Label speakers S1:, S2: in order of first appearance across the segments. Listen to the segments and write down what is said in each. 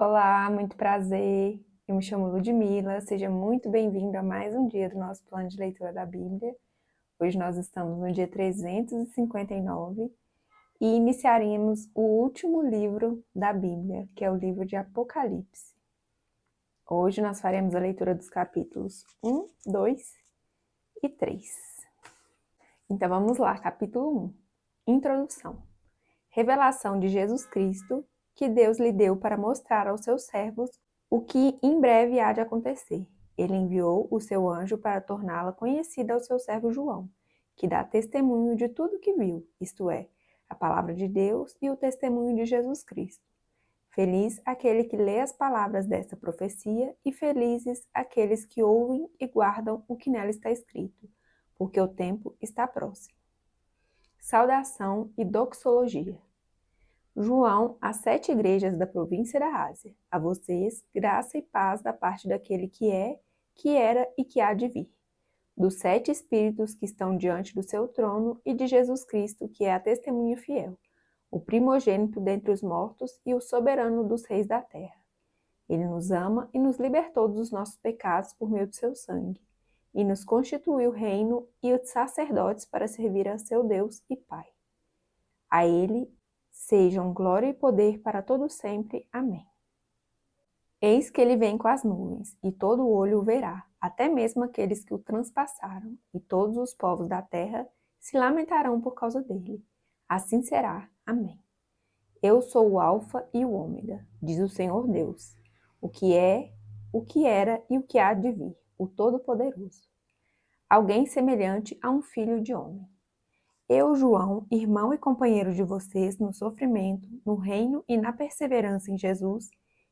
S1: Olá, muito prazer. Eu me chamo Ludmila. Seja muito bem-vindo a mais um dia do nosso plano de leitura da Bíblia. Hoje nós estamos no dia 359 e iniciaremos o último livro da Bíblia, que é o livro de Apocalipse. Hoje nós faremos a leitura dos capítulos 1, 2 e 3. Então vamos lá, capítulo 1. Introdução. Revelação de Jesus Cristo, que Deus lhe deu para mostrar aos seus servos o que em breve há de acontecer. Ele enviou o seu anjo para torná-la conhecida ao seu servo João, que dá testemunho de tudo que viu, isto é, a palavra de Deus e o testemunho de Jesus Cristo. Feliz aquele que lê as palavras desta profecia e felizes aqueles que ouvem e guardam o que nela está escrito, porque o tempo está próximo. Saudação e doxologia. João, às 7 igrejas da província da Ásia. A vocês, graça e paz da parte daquele que é, que era e que há de vir. Dos 7 espíritos que estão diante do seu trono e de Jesus Cristo, que é a testemunha fiel, o primogênito dentre os mortos e o soberano dos reis da terra. Ele nos ama e nos libertou dos nossos pecados por meio do seu sangue, e nos constituiu reino e os sacerdotes para servir a seu Deus e Pai. A ele sejam glória e poder para todo sempre. Amém. Eis que ele vem com as nuvens, e todo olho o verá, até mesmo aqueles que o transpassaram, e todos os povos da terra se lamentarão por causa dele. Assim será. Amém. Eu sou o Alfa e o Ômega, diz o Senhor Deus, o que é, o que era e o que há de vir, o Todo-Poderoso. Alguém semelhante a um filho de homem. Eu, João, irmão e companheiro de vocês no sofrimento, no reino e na perseverança em Jesus,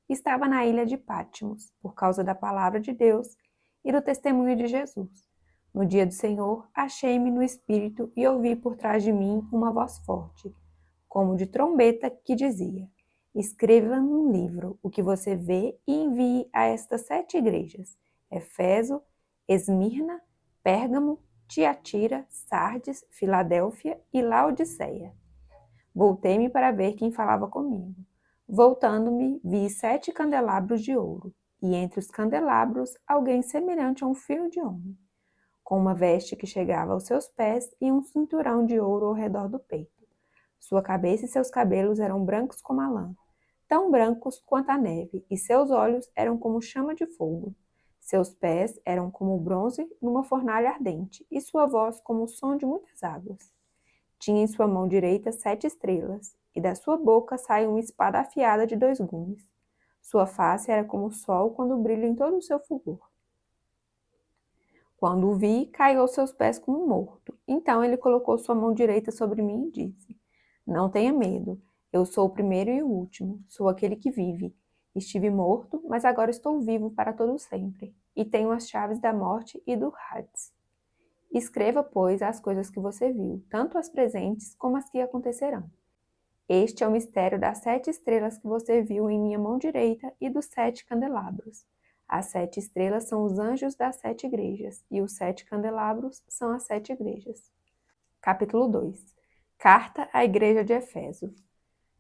S1: estava na ilha de Patmos, por causa da palavra de Deus e do testemunho de Jesus. No dia do Senhor, achei-me no Espírito e ouvi por trás de mim uma voz forte, como de trombeta, que dizia: Escreva num livro o que você vê e envie a estas 7 igrejas: Éfeso, Esmirna, Pérgamo, Tiatira, Sardes, Filadélfia e Laodiceia. Voltei-me para ver quem falava comigo. Voltando-me, vi 7 candelabros de ouro, e entre os candelabros alguém semelhante a um filho de homem, com uma veste que chegava aos seus pés e um cinturão de ouro ao redor do peito. Sua cabeça e seus cabelos eram brancos como a lã, tão brancos quanto a neve, e seus olhos eram como chama de fogo. Seus pés eram como bronze numa fornalha ardente, e sua voz como o som de muitas águas. Tinha em sua mão direita 7 estrelas, e da sua boca saía uma espada afiada de 2 gumes. Sua face era como o sol quando brilha em todo o seu fulgor. Quando o vi, caiu aos seus pés como morto. Então ele colocou sua mão direita sobre mim e disse: Não tenha medo, eu sou o primeiro e o último, sou aquele que vive. Estive morto, mas agora estou vivo para todo sempre, e tenho as chaves da morte e do Hades. Escreva, pois, as coisas que você viu, tanto as presentes como as que acontecerão. Este é o mistério das 7 estrelas que você viu em minha mão direita e dos 7 candelabros. As 7 estrelas são os anjos das 7 igrejas, e os 7 candelabros são as 7 igrejas. Capítulo 2. Carta à igreja de Efeso.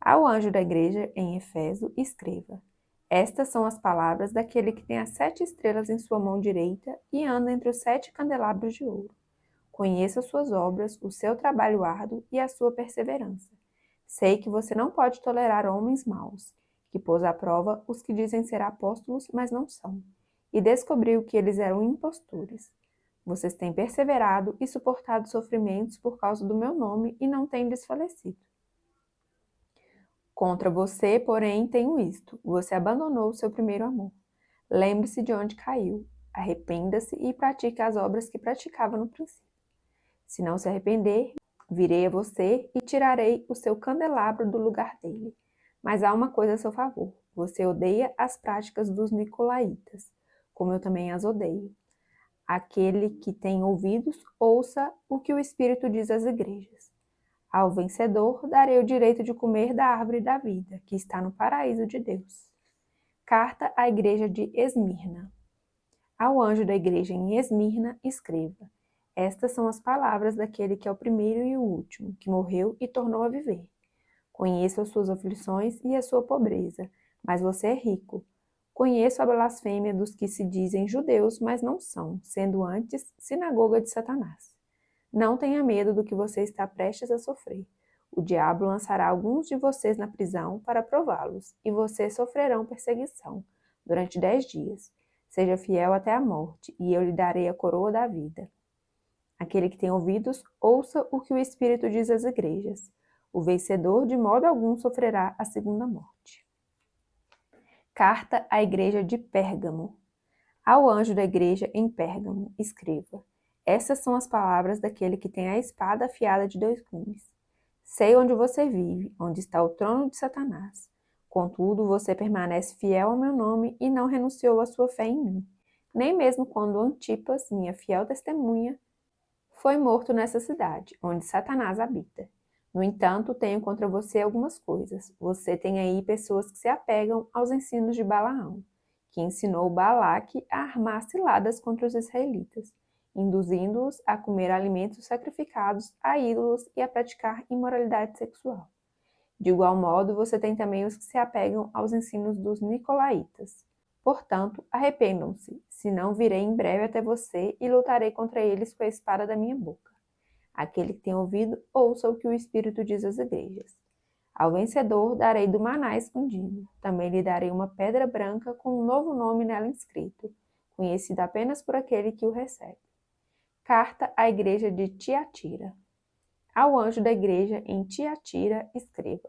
S1: Ao anjo da igreja em Efeso, escreva: Estas são as palavras daquele que tem as 7 estrelas em sua mão direita e anda entre os 7 candelabros de ouro. Conheço as suas obras, o seu trabalho árduo e a sua perseverança. Sei que você não pode tolerar homens maus, que pôs à prova os que dizem ser apóstolos, mas não são, e descobriu que eles eram impostores. Vocês têm perseverado e suportado sofrimentos por causa do meu nome e não têm desfalecido. Contra você, porém, tenho isto: você abandonou o seu primeiro amor. Lembre-se de onde caiu, arrependa-se e pratique as obras que praticava no princípio. Se não se arrepender, virei a você e tirarei o seu candelabro do lugar dele. Mas há uma coisa a seu favor: você odeia as práticas dos nicolaítas, como eu também as odeio. Aquele que tem ouvidos, ouça o que o Espírito diz às igrejas. Ao vencedor darei o direito de comer da árvore da vida, que está no paraíso de Deus. Carta à igreja de Esmirna. Ao anjo da igreja em Esmirna, escreva: Estas são as palavras daquele que é o primeiro e o último, que morreu e tornou a viver. Conheço as suas aflições e a sua pobreza, mas você é rico. Conheço a blasfêmia dos que se dizem judeus, mas não são, sendo antes sinagoga de Satanás. Não tenha medo do que você está prestes a sofrer. O diabo lançará alguns de vocês na prisão para prová-los, e vocês sofrerão perseguição durante 10 dias. Seja fiel até a morte, e eu lhe darei a coroa da vida. Aquele que tem ouvidos, ouça o que o Espírito diz às igrejas. O vencedor de modo algum sofrerá a segunda morte. Carta à igreja de Pérgamo. Ao anjo da igreja em Pérgamo, escreva: Estas são as palavras daquele que tem a espada afiada de 2 gumes. Sei onde você vive, onde está o trono de Satanás. Contudo, você permanece fiel ao meu nome e não renunciou à sua fé em mim, nem mesmo quando Antipas, minha fiel testemunha, foi morto nessa cidade, onde Satanás habita. No entanto, tenho contra você algumas coisas. Você tem aí pessoas que se apegam aos ensinos de Balaão, que ensinou Balaque a armar ciladas contra os israelitas, induzindo-os a comer alimentos sacrificados a ídolos e a praticar imoralidade sexual. De igual modo, você tem também os que se apegam aos ensinos dos nicolaítas. Portanto, arrependam-se, senão virei em breve até você e lutarei contra eles com a espada da minha boca. Aquele que tem ouvido, ouça o que o Espírito diz às igrejas. Ao vencedor darei do maná escondido. Também lhe darei uma pedra branca com um novo nome nela inscrito, conhecido apenas por aquele que o recebe. Carta à igreja de Tiatira. Ao anjo da igreja em Tiatira, escreva: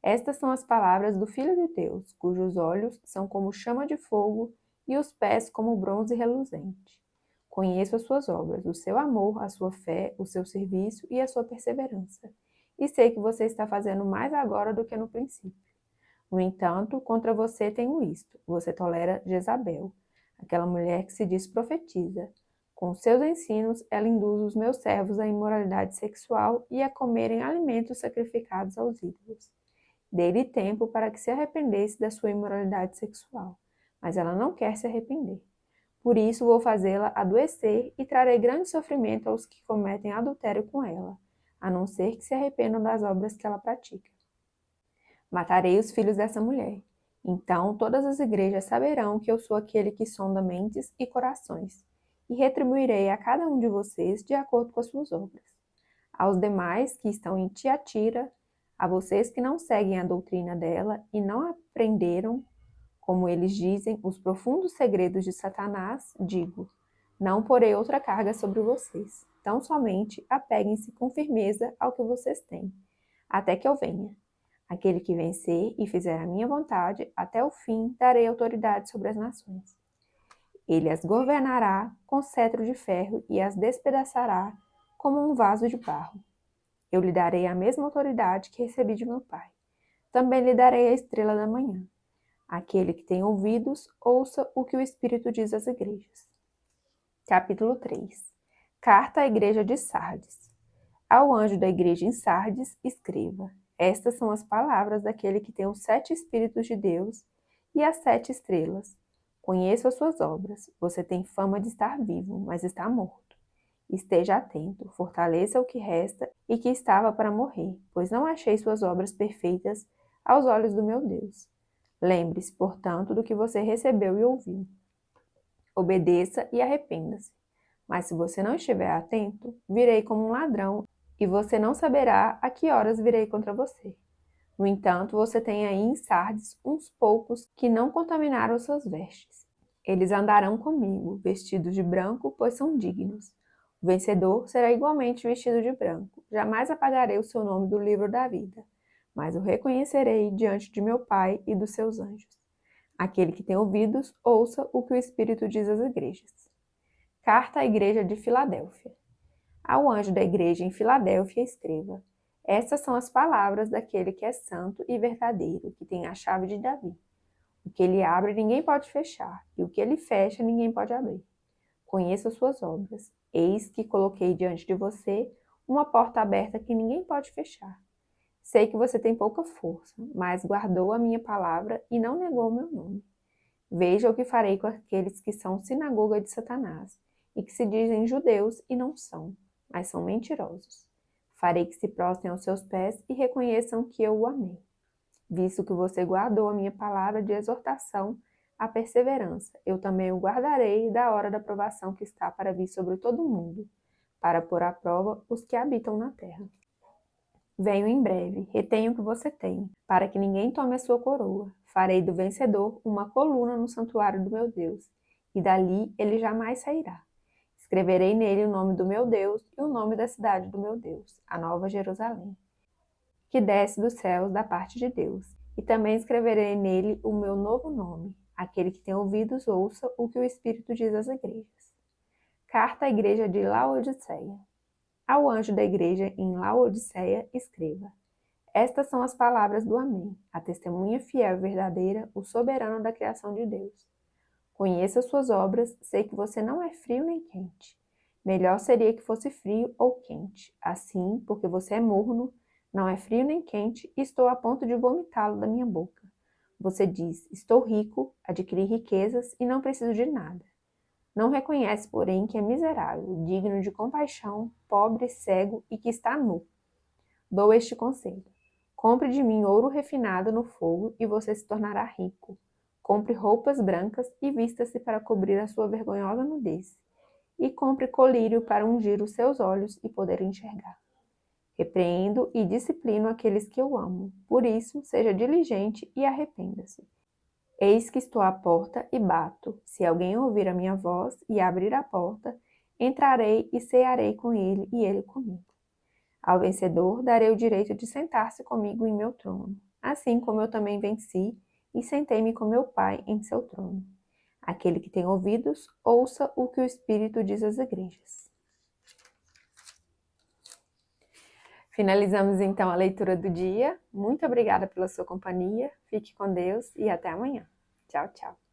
S1: Estas são as palavras do Filho de Deus, cujos olhos são como chama de fogo e os pés como bronze reluzente. Conheço as suas obras, o seu amor, a sua fé, o seu serviço e a sua perseverança. E sei que você está fazendo mais agora do que no princípio. No entanto, contra você tenho isto: você tolera Jezabel, aquela mulher que se diz profetiza. Com seus ensinos, ela induz os meus servos à imoralidade sexual e a comerem alimentos sacrificados aos ídolos. Dei-lhe tempo para que se arrependesse da sua imoralidade sexual, mas ela não quer se arrepender. Por isso vou fazê-la adoecer e trarei grande sofrimento aos que cometem adultério com ela, a não ser que se arrependam das obras que ela pratica. Matarei os filhos dessa mulher. Então todas as igrejas saberão que eu sou aquele que sonda mentes e corações, e retribuirei a cada um de vocês de acordo com as suas obras. Aos demais que estão em Tiatira, a vocês que não seguem a doutrina dela e não aprenderam, como eles dizem, os profundos segredos de Satanás, digo: não porei outra carga sobre vocês. Tão somente apeguem-se com firmeza ao que vocês têm, até que eu venha. Aquele que vencer e fizer a minha vontade, até o fim darei autoridade sobre as nações. Ele as governará com cetro de ferro e as despedaçará como um vaso de barro. Eu lhe darei a mesma autoridade que recebi de meu Pai. Também lhe darei a estrela da manhã. Aquele que tem ouvidos, ouça o que o Espírito diz às igrejas. Capítulo 3. Carta à igreja de Sardes. Ao anjo da igreja em Sardes, escreva: Estas são as palavras daquele que tem os 7 Espíritos de Deus e as 7 estrelas. Conheço as suas obras. Você tem fama de estar vivo, mas está morto. Esteja atento, fortaleça o que resta e que estava para morrer, pois não achei suas obras perfeitas aos olhos do meu Deus. Lembre-se, portanto, do que você recebeu e ouviu. Obedeça e arrependa-se. Mas se você não estiver atento, virei como um ladrão e você não saberá a que horas virei contra você. No entanto, você tem aí em Sardes uns poucos que não contaminaram suas vestes. Eles andarão comigo, vestidos de branco, pois são dignos. O vencedor será igualmente vestido de branco. Jamais apagarei o seu nome do livro da vida, mas o reconhecerei diante de meu Pai e dos seus anjos. Aquele que tem ouvidos, ouça o que o Espírito diz às igrejas. Carta à igreja de Filadélfia. Ao anjo da igreja em Filadélfia, escreva: Estas são as palavras daquele que é santo e verdadeiro, que tem a chave de Davi. O que ele abre, ninguém pode fechar, e o que ele fecha, ninguém pode abrir. Conheço as suas obras. Eis que coloquei diante de você uma porta aberta que ninguém pode fechar. Sei que você tem pouca força, mas guardou a minha palavra e não negou o meu nome. Veja o que farei com aqueles que são sinagoga de Satanás e que se dizem judeus e não são, mas são mentirosos. Farei que se prostrem aos seus pés e reconheçam que eu o amei. visto que você guardou a minha palavra de exortação à perseverança. Eu também o guardarei da hora da provação que está para vir sobre todo o mundo, para pôr à prova os que habitam na terra. Venho em breve, retenha o que você tem, para que ninguém tome a sua coroa. Farei do vencedor uma coluna no santuário do meu Deus, e dali ele jamais sairá. Escreverei nele o nome do meu Deus e o nome da cidade do meu Deus, a Nova Jerusalém, que desce dos céus da parte de Deus. E também escreverei nele o meu novo nome. Aquele que tem ouvidos, ouça o que o Espírito diz às igrejas. Carta à igreja de Laodiceia. Ao anjo da igreja em Laodiceia, escreva: Estas são as palavras do Amém, a testemunha fiel e verdadeira, o soberano da criação de Deus. Conheça suas obras, sei que você não é frio nem quente. Melhor seria que fosse frio ou quente. Assim, porque você é morno, não é frio nem quente, e estou a ponto de vomitá-lo da minha boca. Você diz: Estou rico, adquiri riquezas e não preciso de nada. Não reconhece, porém, que é miserável, digno de compaixão, pobre, cego e que está nu. Dou este conselho: compre de mim ouro refinado no fogo e você se tornará rico. Compre roupas brancas e vista-se para cobrir a sua vergonhosa nudez. E compre colírio para ungir os seus olhos e poder enxergar. Repreendo e disciplino aqueles que eu amo. Por isso, seja diligente e arrependa-se. Eis que estou à porta e bato. Se alguém ouvir a minha voz e abrir a porta, entrarei e cearei com ele e ele comigo. Ao vencedor darei o direito de sentar-se comigo em meu trono, assim como eu também venci e sentei-me com meu Pai em seu trono. Aquele que tem ouvidos, ouça o que o Espírito diz às igrejas. Finalizamos então a leitura do dia. Muito obrigada pela sua companhia. Fique com Deus e até amanhã. Tchau, tchau.